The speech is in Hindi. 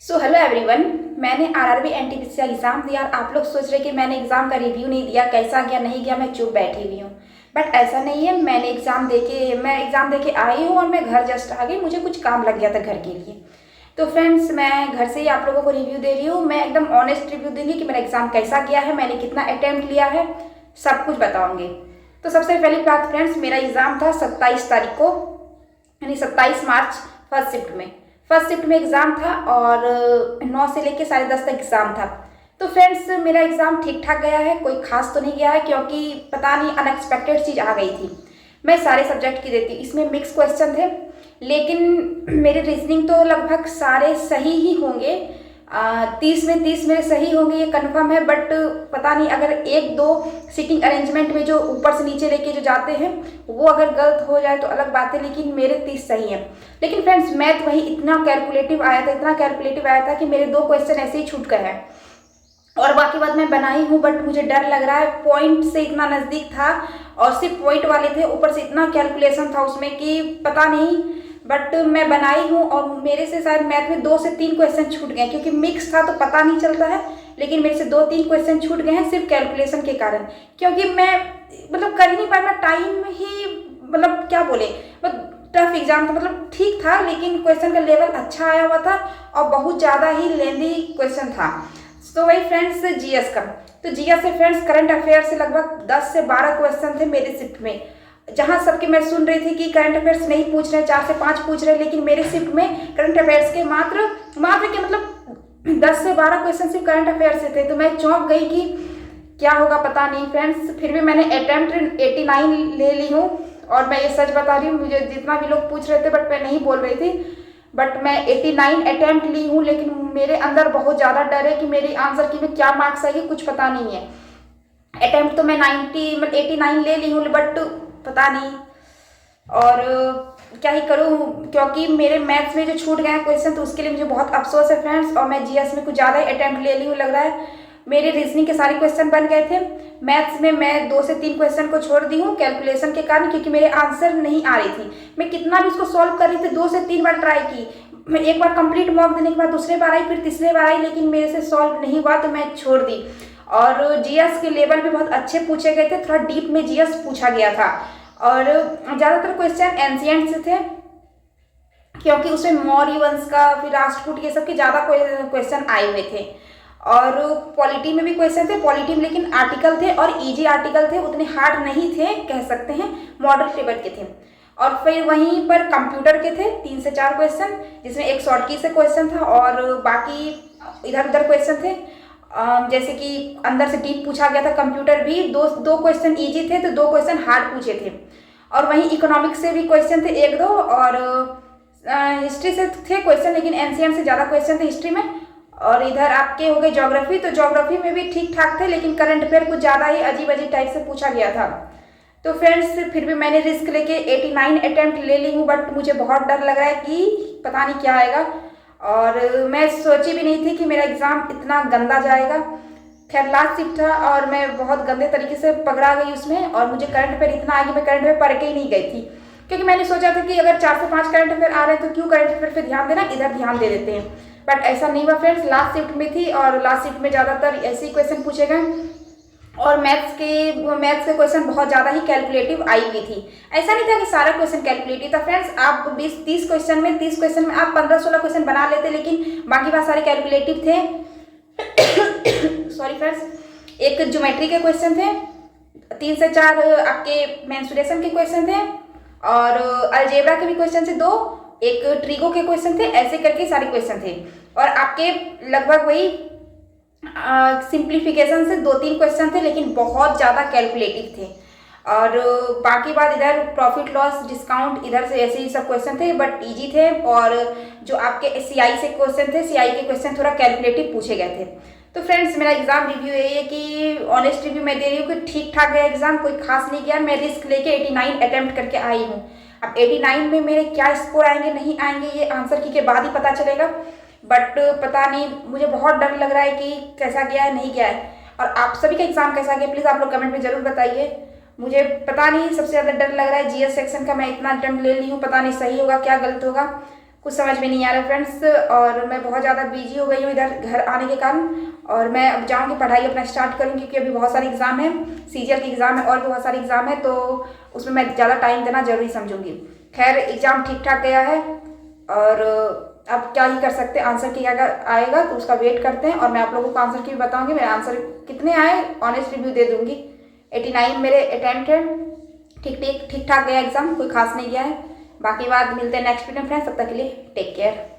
So hello everyone. मैंने आरआरबी एनटीपीसी का एग्ज़ाम दिया और आप लोग सोच रहे कि मैंने एग्ज़ाम का रिव्यू नहीं दिया, कैसा गया नहीं गया, मैं चुप बैठी हुई हूँ। बट ऐसा नहीं है। मैं एग्ज़ाम दे के आई हूँ और मैं घर जस्ट आ गई, मुझे कुछ काम लग गया था घर के लिए। तो फ्रेंड्स, मैं घर से ही आप लोगों को रिव्यू दे रही हूँ। मैं एकदम ऑनेस्ट रिव्यू दूंगी कि मेरा एग्ज़ाम कैसा गया है, मैंने कितना अटैम्प्ट लिया है, सब कुछ बताऊँगी। तो सबसे पहली बात फ्रेंड्स, मेरा एग्ज़ाम था 27 तारीख को, यानी 27 मार्च फर्स्ट शिफ्ट में एग्ज़ाम था और 9 से लेकर 10:30 तक एग्ज़ाम था। तो फ्रेंड्स, मेरा एग्ज़ाम ठीक ठाक गया है, कोई खास तो नहीं गया है, क्योंकि पता नहीं अनएक्सपेक्टेड चीज़ आ गई थी। मैं सारे सब्जेक्ट की देती, इसमें मिक्स क्वेश्चन थे, लेकिन मेरे रीजनिंग तो लगभग सारे सही ही होंगे। 30 में 30 मेरे सही होंगे, ये कन्फर्म है। बट पता नहीं, अगर एक दो सीटिंग अरेंजमेंट में जो ऊपर से नीचे लेके जो जाते हैं वो अगर गलत हो जाए तो अलग बात है, लेकिन मेरे 30 सही हैं। लेकिन फ्रेंड्स, मैथ वही इतना कैलकुलेटिव आया था कि मेरे 2 क्वेश्चन ऐसे ही छूट गए हैं और बाकी बात मैं बनाई हूँ। बट मुझे डर लग रहा है, पॉइंट से इतना नज़दीक था और सिर्फ पॉइंट वाले थे, ऊपर से इतना कैलकुलेशन था उसमें कि पता नहीं। बट मैं बनाई हूँ और मेरे से शायद मैथ में 2 से 3 क्वेश्चन छूट गए, क्योंकि मिक्स था तो पता नहीं चलता है। लेकिन मेरे से 2-3 क्वेश्चन छूट गए हैं सिर्फ कैलकुलेशन के कारण, क्योंकि मैं कर ही नहीं पाया। मैं टाइम ही क्या बोले, टफ एग्जाम था, ठीक था, लेकिन क्वेश्चन का लेवल अच्छा आया हुआ था और बहुत ज़्यादा ही लेंदी क्वेश्चन था। तो वही फ्रेंड्स, जीएस का, तो जीएस से फ्रेंड्स करंट अफेयर से लगभग 10 से 12 क्वेश्चन थे मेरे शिफ्ट में। जहां सबके मैं सुन रही थी कि करंट अफेयर्स नहीं पूछ रहे, 4 से 5 पूछ रहे, लेकिन मेरे शिफ्ट में करंट अफेयर्स के मात्र के 10 से 12 क्वेश्चन सिर्फ करंट अफेयर से थे। तो मैं चौंक गई कि क्या होगा पता नहीं फ्रेंड्स। फिर भी मैंने अटेम्प्ट 89 ले ली हूँ और मैं ये सच बता रही हूँ, मुझे जितना भी लोग पूछ रहे थे बट मैं नहीं बोल रही थी, बट मैं 89 अटेम्प्ट ली हूँ। लेकिन मेरे अंदर बहुत ज़्यादा डर है कि मेरे आंसर की में क्या मार्क्स आएगी, कुछ पता नहीं है। अटेम्प्ट तो मैं 89 ले ली हूँ, बट पता नहीं और क्या ही करूँ, क्योंकि मेरे मैथ्स में जो छूट गए हैं क्वेश्चन तो उसके लिए मुझे बहुत अफसोस है फ्रेंड्स। और मैं जीएस में कुछ ज़्यादा ही अटेम्प्ट ले ली हूँ लग रहा है। मेरे रीजनिंग के सारे क्वेश्चन बन गए थे, मैथ्स में मैं 2 से 3 क्वेश्चन को छोड़ दी हूँ कैलकुलेशन के कारण, क्योंकि मेरे आंसर नहीं आ रही थी। मैं कितना भी उसको सॉल्व कर रही थी, 2 से 3 बार ट्राई की। मैं एक बार कंप्लीट मॉक देने के बाद दूसरे बार आई, फिर तीसरे बार आई, लेकिन मेरे से सॉल्व नहीं हुआ तो मैं छोड़ दी। और जीएस के लेवल भी बहुत अच्छे पूछे गए थे, थोड़ा डीप में जीएस पूछा गया था और ज़्यादातर क्वेश्चन एंशिएंट से थे, क्योंकि उसमें मौर्य वंश का, फिर राष्ट्रकूट, ये सब के ज़्यादा क्वेश्चन आए हुए थे। और पॉलिटी में भी क्वेश्चन थे, पॉलिटी में लेकिन आर्टिकल थे और इजी आर्टिकल थे, उतने हार्ड नहीं थे, कह सकते हैं मॉडल टेबल के थे। और फिर वहीं पर कंप्यूटर के थे 3 से 4 क्वेश्चन, जिसमें एक शॉर्ट की से क्वेश्चन था और बाकी इधर उधर क्वेश्चन थे। जैसे कि अंदर से डीप पूछा गया था, कंप्यूटर भी दो क्वेश्चन इजी थे तो 2 क्वेश्चन हार्ड पूछे थे। और वहीं इकोनॉमिक्स से भी क्वेश्चन थे 1-2 और हिस्ट्री से थे क्वेश्चन, लेकिन एनसीएम से ज़्यादा क्वेश्चन थे हिस्ट्री में। और इधर आपके हो गए ज्योग्राफी, तो ज्योग्राफी में भी ठीक ठाक थे, लेकिन करंट अफेयर कुछ ज़्यादा ही अजीब अजीब टाइप से पूछा गया था। तो फ्रेंड्स, फिर भी मैंने रिस्क लेके 89 अटेम्प्ट ले ली हूँ, बट मुझे बहुत डर लग रहा है कि पता नहीं क्या आएगा। और मैं सोची भी नहीं थी कि मेरा एग्ज़ाम इतना गंदा जाएगा। खैर, लास्ट शिफ्ट था और मैं बहुत गंदे तरीके से पकड़ा गई उसमें, और मुझे करंट अफेयर इतना आगे मैं करंट अफेयर पढ़ के ही नहीं गई थी, क्योंकि मैंने सोचा था कि अगर 4 से 5 करंट अफेयर आ रहे हैं तो क्यों करंट अफेयर पे ध्यान देना, इधर ध्यान दे देते हैं। बट ऐसा नहीं हुआ फ्रेंड्स, लास्ट शिफ्ट में थी और लास्ट शिफ्ट में ज़्यादातर ऐसे ही क्वेश्चन पूछे गए और मैथ्स के क्वेश्चन बहुत ज़्यादा ही कैलकुलेटिव आई हुई थी। ऐसा नहीं था कि सारा क्वेश्चन कैलकुलेटिव था फ्रेंड्स। आप 30 क्वेश्चन में आप 15-16 क्वेश्चन बना लेते, लेकिन बाकी बात सारे कैलकुलेटिव थे। सॉरी फ्रेंड्स, एक ज्योमेट्री के क्वेश्चन थे, 3 से 4 आपके मेंसुरेशन के क्वेश्चन थे और अलजेब्रा के भी क्वेश्चन थे 2, एक ट्रिगो के क्वेश्चन थे, ऐसे करके सारे क्वेश्चन थे। और आपके लगभग वही सिंप्लीफिकेशन से 2-3 क्वेश्चन थे, लेकिन बहुत ज़्यादा कैलकुलेटिव थे। और बाकी बात इधर प्रॉफिट लॉस डिस्काउंट, इधर से ऐसे ही सब क्वेश्चन थे बट इजी थे। और जो आपके सीआई से क्वेश्चन थे, सीआई के क्वेश्चन थोड़ा कैलकुलेटिव पूछे गए थे। तो फ्रेंड्स, मेरा एग्जाम रिव्यू यही है कि ऑनेस्ट रिव्यू मैं दे रही हूँ कि ठीक ठाक गया एग्जाम, कोई खास नहीं गया। मैं रिस्क लेके 89 अटेम्प्ट करके आई हूँ। अब 89 में मेरे क्या स्कोर आएंगे नहीं आएंगे ये आंसर की के बाद ही पता चलेगा, बट पता नहीं, मुझे बहुत डर लग रहा है कि कैसा गया है नहीं गया है। और आप सभी का एग्जाम कैसा गया प्लीज़ आप लोग कमेंट में ज़रूर बताइए। मुझे पता नहीं, सबसे ज़्यादा डर लग रहा है जीएस सेक्शन का। मैं इतना अटेम्प्ट ले ली हूँ, पता नहीं सही होगा क्या गलत होगा। कुछ समझ में नहीं आ रहा फ्रेंड्स, और मैं बहुत ज़्यादा बिजी हो गई हूँ इधर घर आने के कारण। और मैं अब जाऊँगी पढ़ाई अपना स्टार्ट करूँगी, क्योंकि अभी बहुत सारे एग्ज़ाम है, सीजीएल की एग्ज़ाम है और भी बहुत सारे एग्ज़ाम है, तो उसमें मैं ज़्यादा टाइम देना जरूरी समझूंगी। खैर एग्ज़ाम ठीक ठाक गया है, और अब क्या ही कर सकते हैं, आंसर की अगर आएगा तो उसका वेट करते हैं, और मैं आप लोगों को आंसर की भी बताऊँगी, मेरे आंसर कितने आए ऑनेस्ट रिव्यू दे दूँगी। 89 मेरे अटैम्प्ट है, ठीक ठाक गया एग्ज़ाम, कोई खास नहीं गया है। बाकी बात मिलते हैं नेक्स्ट वीडियो में फ्रेंड्स, तब तक के लिए टेक केयर।